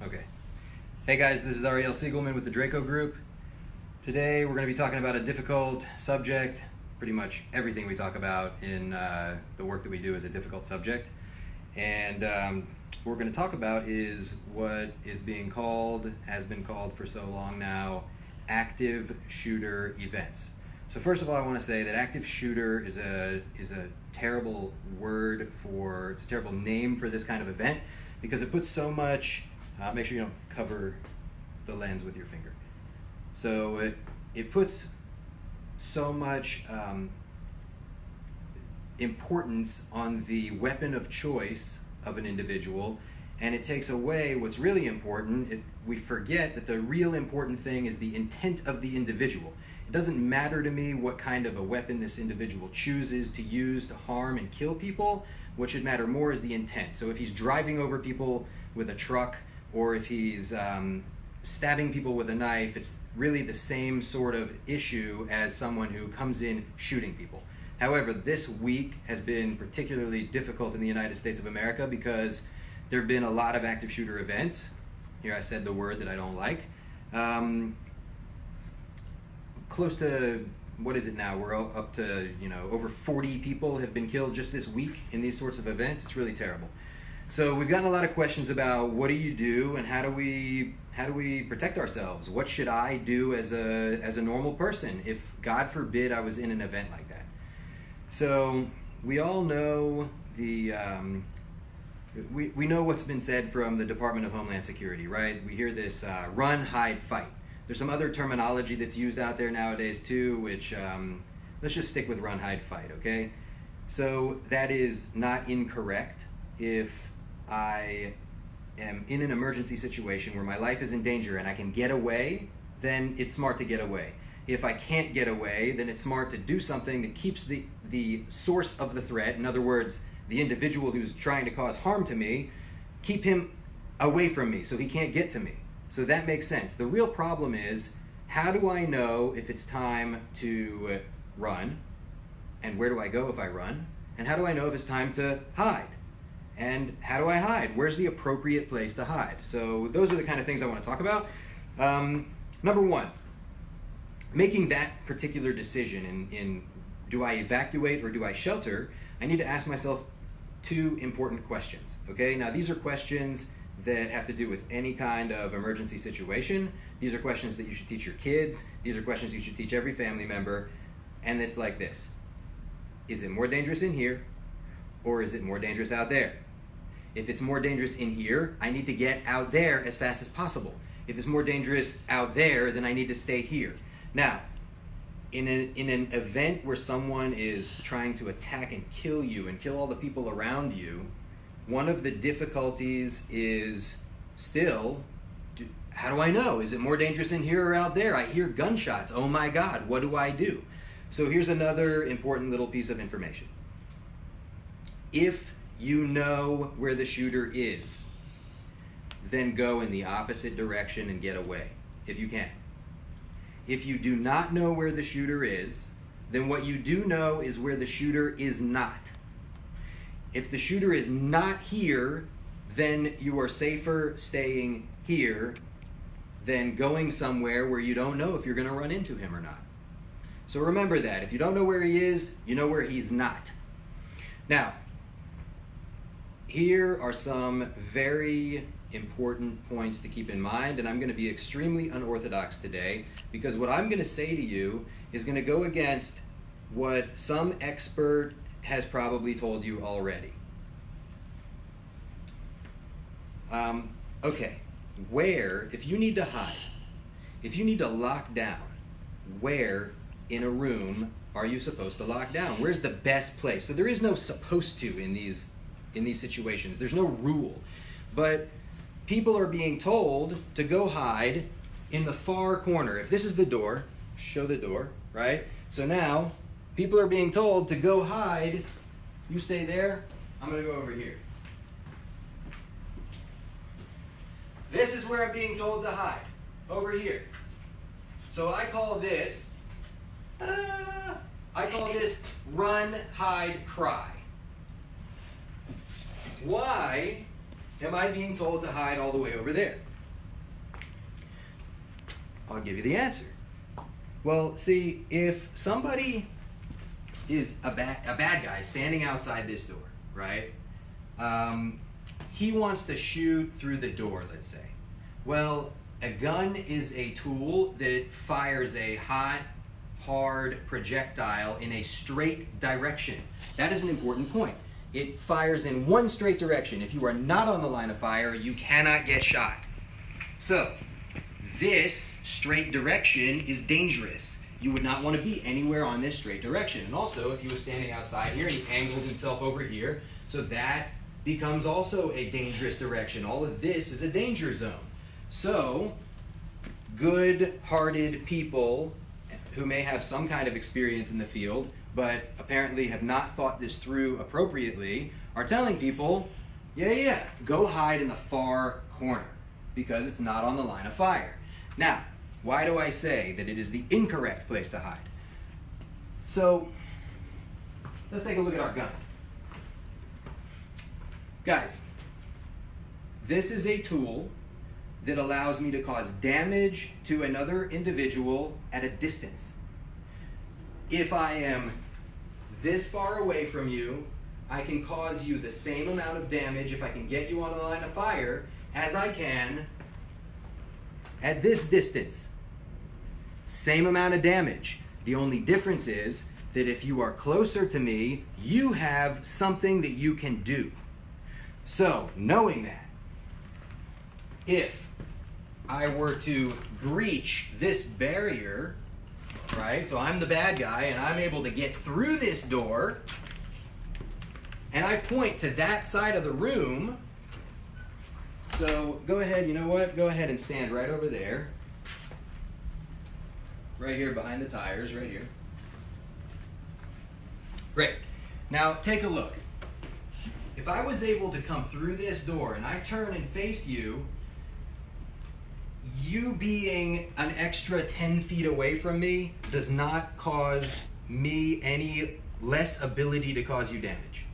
Okay. Hey guys, this is Ariel Siegelman with the DRACO group. Today we're going to be talking about a difficult subject. Pretty much everything we talk about in the work that we do is a difficult subject. And what we're going to talk about is what is being called, has been called for so long now, active shooter events. So first of all, I want to say that active shooter is a terrible word it's a terrible name for this kind of event because it puts so much, make sure you don't cover the lens with your finger. So it puts so much importance on the weapon of choice of an individual, and it takes away what's really important. We forget that the real important thing is the intent of the individual. It doesn't matter to me what kind of a weapon this individual chooses to use to harm and kill people. What should matter more is the intent. So if he's driving over people with a truck, or if he's stabbing people with a knife, it's really the same sort of issue as someone who comes in shooting people. However, this week has been particularly difficult in the United States of America because there have been a lot of active shooter events. Here I said the word that I don't like. Close to, what is it now? We're up to, over 40 people have been killed just this week in these sorts of events. It's really terrible. So we've gotten a lot of questions about what do you do and how do we protect ourselves? What should I do as a normal person if, God forbid, I was in an event like that? So we all know we know what's been said from the Department of Homeland Security, right? We hear this run, hide, fight. There's some other terminology that's used out there nowadays too, which let's just stick with run, hide, fight, okay? So that is not incorrect. If I am in an emergency situation where my life is in danger and I can get away, then it's smart to get away. If I can't get away, then it's smart to do something that keeps the source of the threat, in other words, the individual who's trying to cause harm to me, keep him away from me so he can't get to me. So that makes sense. The real problem is, how do I know if it's time to run? And where do I go if I run? And how do I know if it's time to hide? And how do I hide? Where's the appropriate place to hide? So those are the kind of things I want to talk about. Number one, making that particular decision in do I evacuate or do I shelter, I need to ask myself two important questions. Okay, now these are questions that have to do with any kind of emergency situation. These are questions that you should teach your kids. These are questions you should teach every family member. And it's like this: is it more dangerous in here, or is it more dangerous out there? If it's more dangerous in here, I need to get out there as fast as possible. If it's more dangerous out there, then I need to stay here. Now, in an event where someone is trying to attack and kill you and kill all the people around you, one of the difficulties is still, how do I know? Is it more dangerous in here or out there? I hear gunshots. Oh my God, what do I do? So here's another important little piece of information. If you know where the shooter is, then go in the opposite direction and get away, if you can. If you do not know where the shooter is, then what you do know is where the shooter is not. If the shooter is not here, then you are safer staying here than going somewhere where you don't know if you're going to run into him or not. So remember that. If you don't know where he is, you know where he's not. Now, here are some very important points to keep in mind, and I'm going to be extremely unorthodox today because what I'm going to say to you is going to go against what some expert has probably told you already. Okay, where, if you need to hide, if you need to lock down, where in a room are you supposed to lock down? Where's the best place? So there is no supposed to in these situations. There's no rule. But people are being told to go hide in the far corner. If this is the door, show the door, right? So now, people are being told to go hide. You stay there, I'm going to go over here. This is where I'm being told to hide, over here. So I call this run, hide, cry. Why am I being told to hide all the way over there? I'll give you the answer. Well, see, if somebody is a bad guy standing outside this door, right? He wants to shoot through the door, let's say. Well, a gun is a tool that fires a hot, hard projectile in a straight direction. That is an important point. It fires in one straight direction. If you are not on the line of fire, you cannot get shot. So, this straight direction is dangerous. You would not want to be anywhere on this straight direction. And also, if he was standing outside here and he angled himself over here, so that becomes also a dangerous direction. All of this is a danger zone. So, good-hearted people who may have some kind of experience in the field, but apparently have not thought this through appropriately, are telling people, yeah, go hide in the far corner because it's not on the line of fire. Now, why do I say that it is the incorrect place to hide? So, let's take a look at our gun. Guys, this is a tool that allows me to cause damage to another individual at a distance. If I am this far away from you, I can cause you the same amount of damage if I can get you on the line of fire as I can at this distance. Same amount of damage. The only difference is that if you are closer to me, you have something that you can do. So, knowing that, if I were to breach this barrier, right, so I'm the bad guy and I'm able to get through this door, and I point to that side of the room, so go ahead, you know what, go ahead and stand right over there, right here behind the tires, right here. Great. Now take a look. If I was able to come through this door and I turn and face you, you being an extra 10 feet away from me does not cause me any less ability to cause you damage.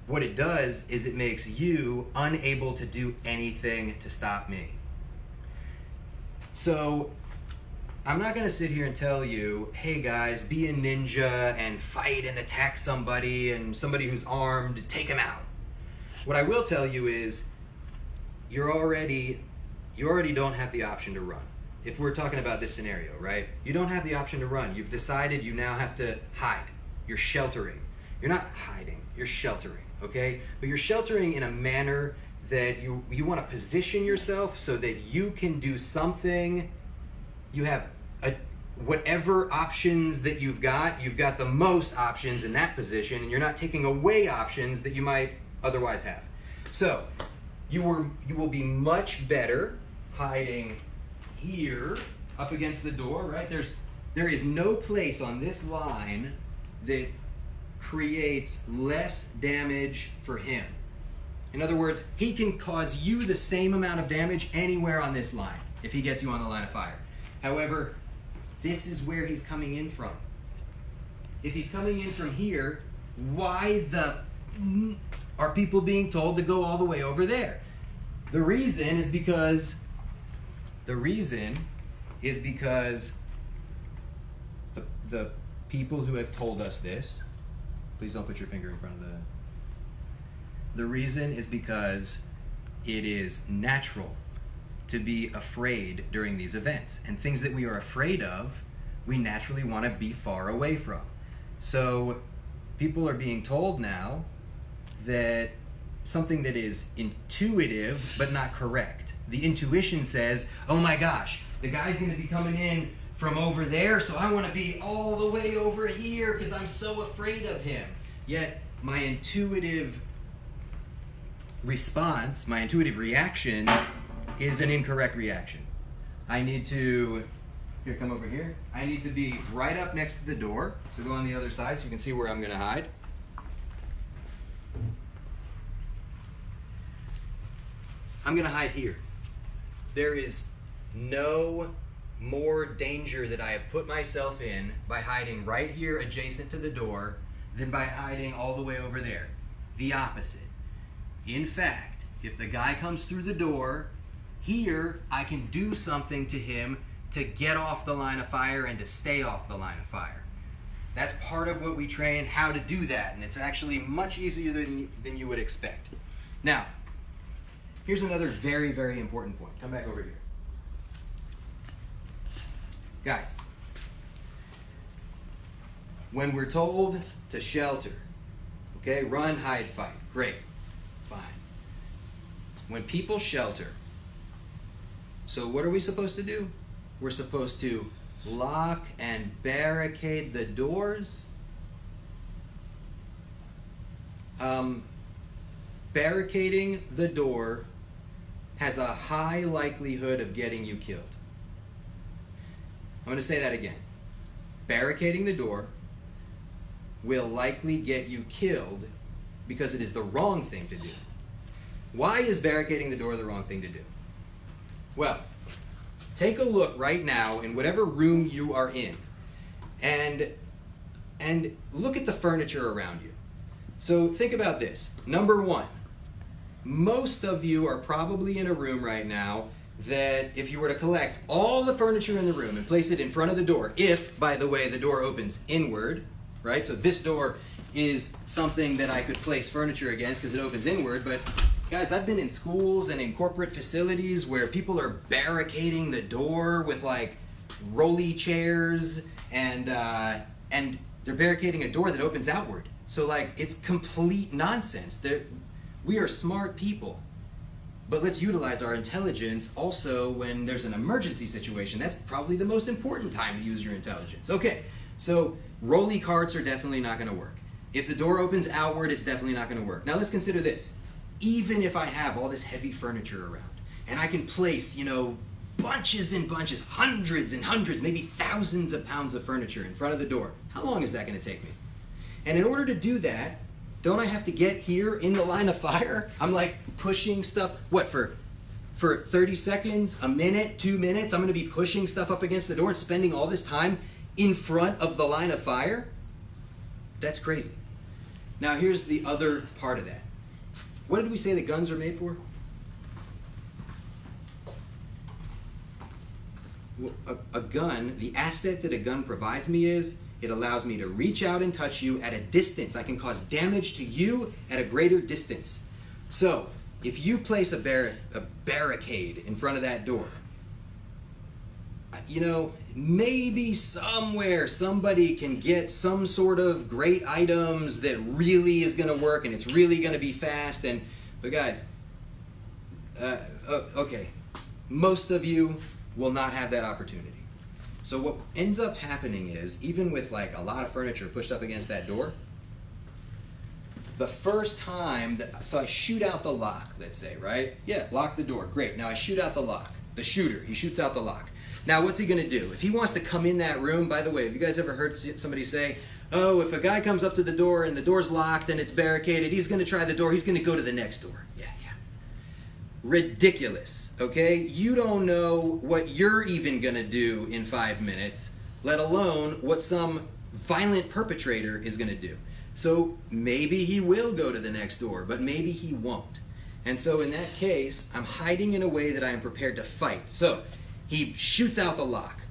What it does is it makes you unable to do anything to stop me. So I'm not going to sit here and tell you, hey guys, be a ninja and fight and attack somebody and somebody who's armed, take him out. What I will tell you is you already don't have the option to run. If we're talking about this scenario, right? You don't have the option to run. You've decided you now have to hide. You're sheltering. You're not hiding, you're sheltering, okay? But you're sheltering in a manner that you want to position yourself so that you can do something. You have whatever options that you've got the most options in that position, and you're not taking away options that you might otherwise have. So you will be much better hiding here up against the door, right? There is no place on this line that creates less damage for him. In other words, he can cause you the same amount of damage anywhere on this line if he gets you on the line of fire. However, this is where he's coming in from. If he's coming in from here, why are people being told to go all the way over there? The reason is because the people who have told us this, please don't put your finger in front of the reason is because it is natural to be afraid during these events. And things that we are afraid of, we naturally want to be far away from. So people are being told now that something that is intuitive but not correct. The intuition says, oh my gosh, the guy's going to be coming in from over there, so I want to be all the way over here because I'm so afraid of him. Yet my intuitive response, my intuitive reaction is an incorrect reaction. I need to, here, come over here. I need to be right up next to the door. So go on the other side so you can see where I'm going to hide. I'm going to hide here. There is no more danger that I have put myself in by hiding right here adjacent to the door than by hiding all the way over there. The opposite. In fact, if the guy comes through the door, here I can do something to him to get off the line of fire and to stay off the line of fire. That's part of what we train how to do that, and it's actually much easier than you would expect. Now, here's another very, very important point. Come back over here. Guys, when we're told to shelter, okay, run, hide, fight, great, fine. When people shelter, so what are we supposed to do? We're supposed to lock and barricade the doors. Barricading the door has a high likelihood of getting you killed. I'm going to say that again. Barricading the door will likely get you killed because it is the wrong thing to do. Why is barricading the door the wrong thing to do? Well, take a look right now in whatever room you are in and look at the furniture around you. So think about this. Number one, most of you are probably in a room right now that if you were to collect all the furniture in the room and place it in front of the door, if, by the way, the door opens inward, right? So this door is something that I could place furniture against because it opens inward, but guys, I've been in schools and in corporate facilities where people are barricading the door with like rolly chairs and they're barricading a door that opens outward. So like it's complete nonsense. We are smart people, but let's utilize our intelligence also when there's an emergency situation. That's probably the most important time to use your intelligence. Okay, so rolly carts are definitely not going to work. If the door opens outward, it's definitely not going to work. Now let's consider this. Even if I have all this heavy furniture around and I can place, bunches and bunches, hundreds and hundreds, maybe thousands of pounds of furniture in front of the door, how long is that going to take me? And in order to do that, don't I have to get here in the line of fire? I'm like pushing stuff, what, for 30 seconds, a minute, 2 minutes? I'm going to be pushing stuff up against the door and spending all this time in front of the line of fire? That's crazy. Now here's the other part of that. What did we say that guns are made for? A gun, the asset that a gun provides me is it allows me to reach out and touch you at a distance. I can cause damage to you at a greater distance. So if you place a barricade in front of that door, maybe somewhere somebody can get some sort of great items that really is going to work and it's really going to be fast. But guys, okay, most of you will not have that opportunity. So what ends up happening is, even with like a lot of furniture pushed up against that door, the first time so I shoot out the lock, let's say, right? Yeah, lock the door, great. Now I shoot out the lock. The shooter, he shoots out the lock. Now what's he gonna do? If he wants to come in that room, by the way, have you guys ever heard somebody say, oh, if a guy comes up to the door and the door's locked and it's barricaded, he's gonna try the door, he's gonna go to the next door. Yeah. Ridiculous, okay? You don't know what you're even gonna do in 5 minutes, let alone what some violent perpetrator is gonna do. So maybe he will go to the next door, but maybe he won't. And so in that case, I'm hiding in a way that I am prepared to fight. So he shoots out the lock.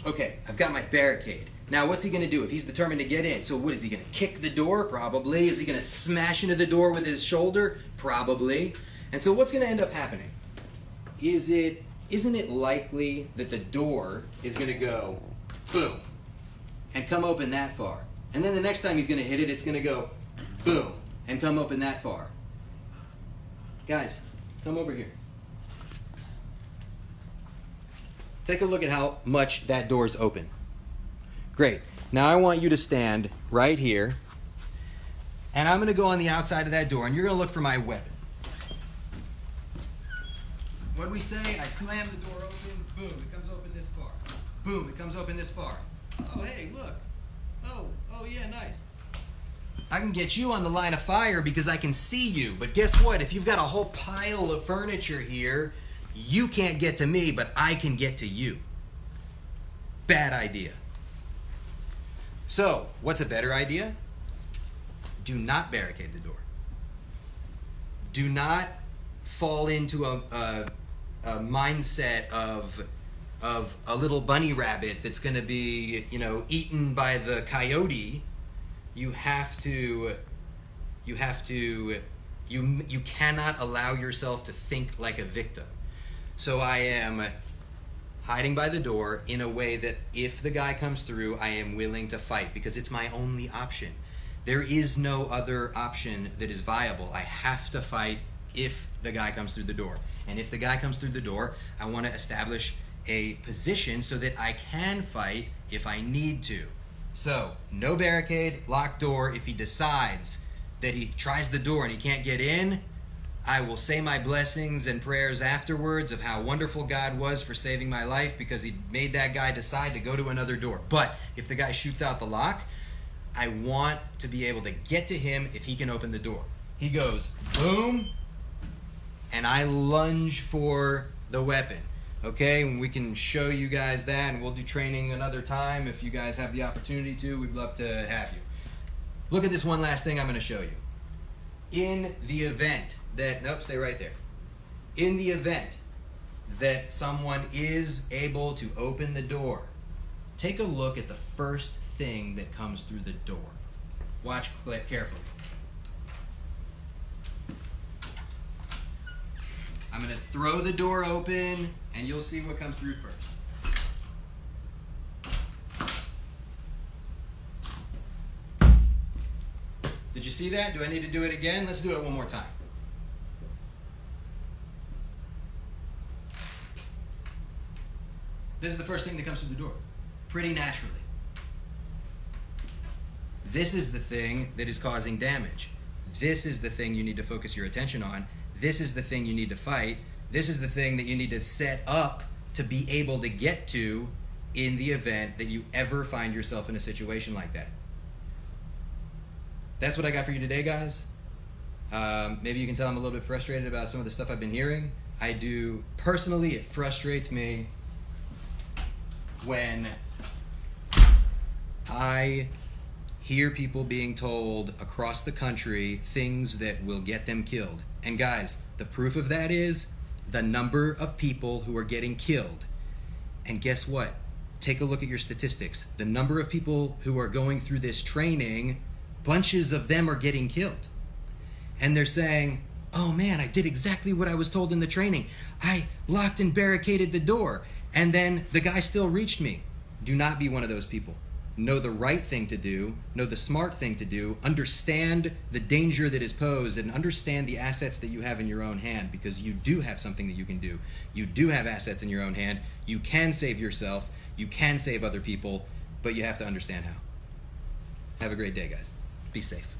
Okay, I've got my barricade. Now what's he gonna do if he's determined to get in? So what is he gonna kick the door? Probably. Is he gonna smash into the door with his shoulder? Probably. And so what's gonna end up happening? Isn't it likely that the door is gonna go boom and come open that far? And then the next time he's gonna hit it, it's gonna go boom and come open that far. Guys, come over here. Take a look at how much that door's open. Great. Now I want you to stand right here, and I'm gonna go on the outside of that door, and you're gonna look for my weapon. What do we say? I slam the door open, boom, it comes open this far. Boom, it comes open this far. Oh, hey, look. Oh, yeah, nice. I can get you on the line of fire because I can see you, but guess what? If you've got a whole pile of furniture here, you can't get to me, but I can get to you. Bad idea. So, what's a better idea? Do not barricade the door. Do not fall into a mindset of of a little bunny rabbit that's going to be, eaten by the coyote, you cannot allow yourself to think like a victim. So I am hiding by the door in a way that if the guy comes through, I am willing to fight because it's my only option. There is no other option that is viable. I have to fight if the guy comes through the door. And if the guy comes through the door, I want to establish a position so that I can fight if I need to. So, no barricade, locked door. If he decides that he tries the door and he can't get in, I will say my blessings and prayers afterwards of how wonderful God was for saving my life because he made that guy decide to go to another door. But if the guy shoots out the lock, I want to be able to get to him if he can open the door. He goes, boom, and I lunge for the weapon. Okay, and we can show you guys that, and we'll do training another time if you guys have the opportunity to. We'd love to have you. Look at this one last thing I'm going to show you. In the event that, nope, stay right there. In the event that someone is able to open the door, take a look at the first thing that comes through the door. Watch carefully. I'm going to throw the door open, and you'll see what comes through first. Did you see that? Do I need to do it again? Let's do it one more time. This is the first thing that comes through the door, pretty naturally. This is the thing that is causing damage. This is the thing you need to focus your attention on. This is the thing you need to fight. This is the thing that you need to set up to be able to get to in the event that you ever find yourself in a situation like that. That's what I got for you today, guys. Maybe you can tell I'm a little bit frustrated about some of the stuff I've been hearing. I do. Personally, it frustrates me when I hear people being told across the country things that will get them killed. And guys, the proof of that is the number of people who are getting killed. And guess what? Take a look at your statistics. The number of people who are going through this training, bunches of them are getting killed. And they're saying, oh man, I did exactly what I was told in the training. I locked and barricaded the door, and then the guy still reached me. Do not be one of those people. Know the right thing to do, know the smart thing to do, understand the danger that is posed, and understand the assets that you have in your own hand, because you do have something that you can do. You do have assets in your own hand. You can save yourself. You can save other people, but you have to understand how. Have a great day, guys. Be safe.